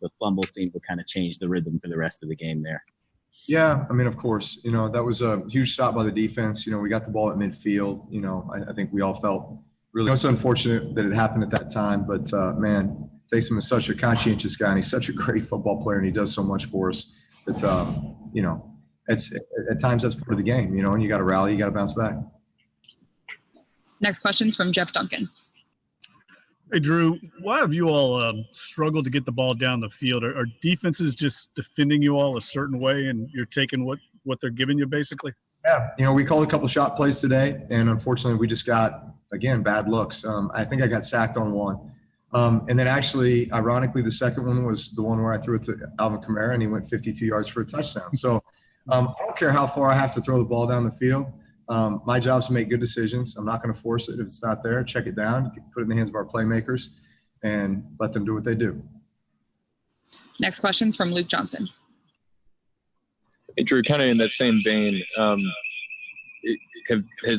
the fumble seemed to kind of change the rhythm for the rest of the game there. Yeah, I mean, of course, that was a huge stop by the defense. We got the ball at midfield. I think we all felt really, it's unfortunate that it happened at that time, but man, Taysom is such a conscientious guy and he's such a great football player and he does so much for us that, it's at times that's part of the game, and you got to rally, you got to bounce back. Next question's from Jeff Duncan. Hey, Drew, why have you all struggled to get the ball down the field? Are defenses just defending you all a certain way and you're taking what they're giving you basically? Yeah, we called a couple shot plays today, and unfortunately we just got, again, bad looks. I think I got sacked on one. And then actually, ironically, the second one was the one where I threw it to Alvin Kamara and he went 52 yards for a touchdown. So I don't care how far I have to throw the ball down the field. My job is to make good decisions. I'm not going to force it. If it's not there, check it down, put it in the hands of our playmakers, and let them do what they do. Next question's from Luke Johnson. Hey, Drew, kind of in that same vein, has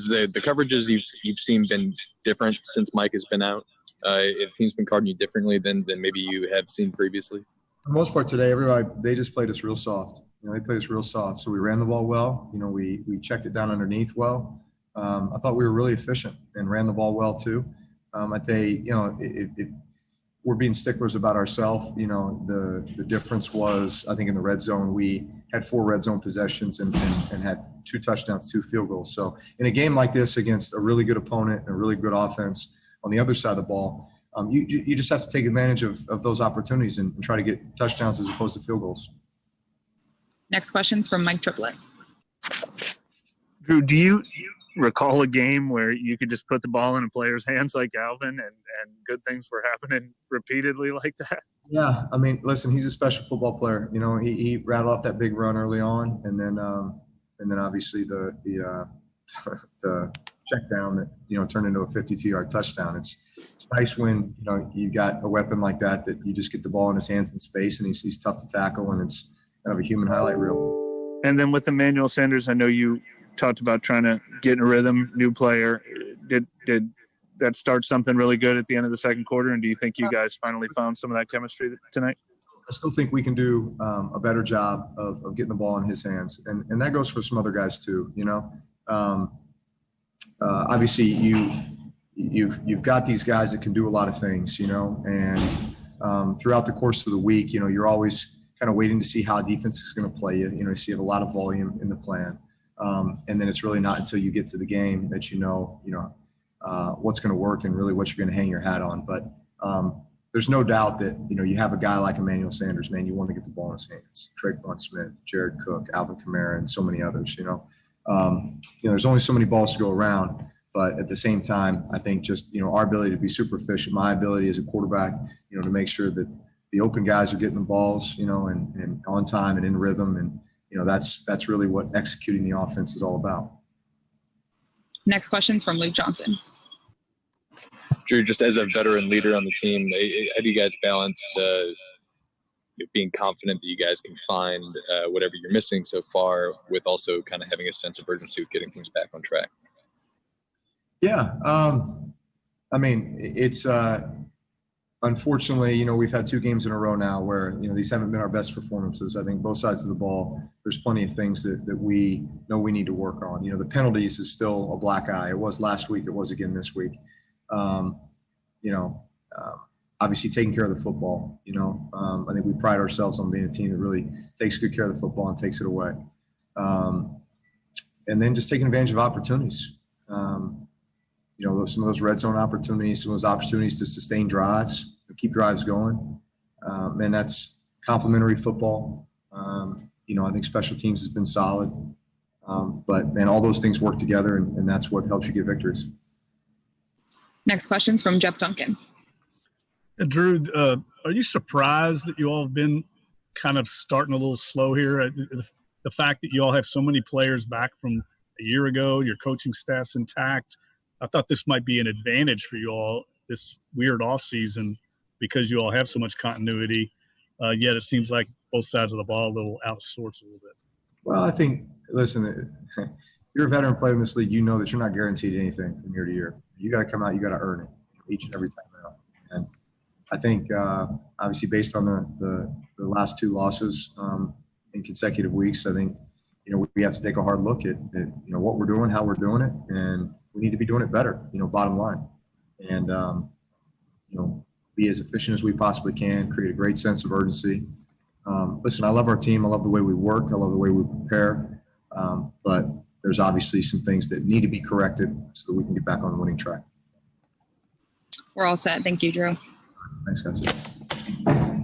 the coverages you've seen been different since Mike has been out? If teams been carding you differently than maybe you have seen previously? For the most part today, everybody, they just played us real soft. They played us real soft. So we ran the ball well. We checked it down underneath well. I thought we were really efficient and ran the ball well too. I'd say, if we're being sticklers about ourselves, the difference was, I think in the red zone, we had 4 red zone possessions and had 2 touchdowns, 2 field goals. So in a game like this against a really good opponent and a really good offense on the other side of the ball, you just have to take advantage of those opportunities and try to get touchdowns as opposed to field goals. Next question's from Mike Triplett. Drew, do you recall a game where you could just put the ball in a player's hands like Alvin and good things were happening repeatedly like that? Yeah, I mean, listen, he's a special football player. He rattled off that big run early on, and then obviously the check down that turned into a 52-yard touchdown. It's nice when you got a weapon like that you just get the ball in his hands in space, and he's tough to tackle, and it's kind of a human highlight reel. And then with Emmanuel Sanders, I know you talked about trying to get in a rhythm, new player. Did that start something really good at the end of the second quarter? And do you think you guys finally found some of that chemistry tonight? I still think we can do a better job of getting the ball in his hands. And that goes for some other guys too, obviously you've got these guys that can do a lot of things, and throughout the course of the week, you're always kind of waiting to see how defense is going to play you. So you have a lot of volume in the plan. And then it's really not until you get to the game that what's going to work and really what you're going to hang your hat on. But there's no doubt that, you have a guy like Emmanuel Sanders, man, you want to get the ball in his hands. Traquan Smith, Jared Cook, Alvin Kamara, and so many others, there's only so many balls to go around. But at the same time, I think just, our ability to be super efficient, my ability as a quarterback, to make sure that the open guys are getting the balls, and on time and in rhythm. And, that's really what executing the offense is all about. Next question's from Luke Johnson. Drew, just as a veteran leader on the team, how do you guys balance being confident that you guys can find whatever you're missing so far with also kind of having a sense of urgency with getting things back on track? Yeah. I mean, it's unfortunately, we've had 2 games in a row now where, these haven't been our best performances. I think both sides of the ball, there's plenty of things that we know we need to work on. The penalties is still a black eye. It was last week. It was again this week. Obviously taking care of the football, I think we pride ourselves on being a team that really takes good care of the football and takes it away. And then just taking advantage of opportunities. Some of those red zone opportunities, some of those opportunities to sustain drives, keep drives going. And that's complementary football. I think special teams has been solid. But, man, all those things work together, and that's what helps you get victories. Next question's from Jeff Duncan. Drew, are you surprised that you all have been kind of starting a little slow here? The fact that you all have so many players back from a year ago, your coaching staff's intact. I thought this might be an advantage for you all this weird off season because you all have so much continuity. Yet it seems like both sides of the ball a little out of sorts a little bit. Well, I think, listen, you're a veteran player in this league. You know that you're not guaranteed anything from year to year. You got to come out. You got to earn it each and every time out. And I think obviously based on the last two losses in consecutive weeks, I think we have to take a hard look at what we're doing, how we're doing it, and we need to be doing it better. Bottom line, and be as efficient as we possibly can, create a great sense of urgency. Listen, I love our team. I love the way we work. I love the way we prepare. But there's obviously some things that need to be corrected so that we can get back on the winning track. We're all set. Thank you, Drew. Thanks, guys.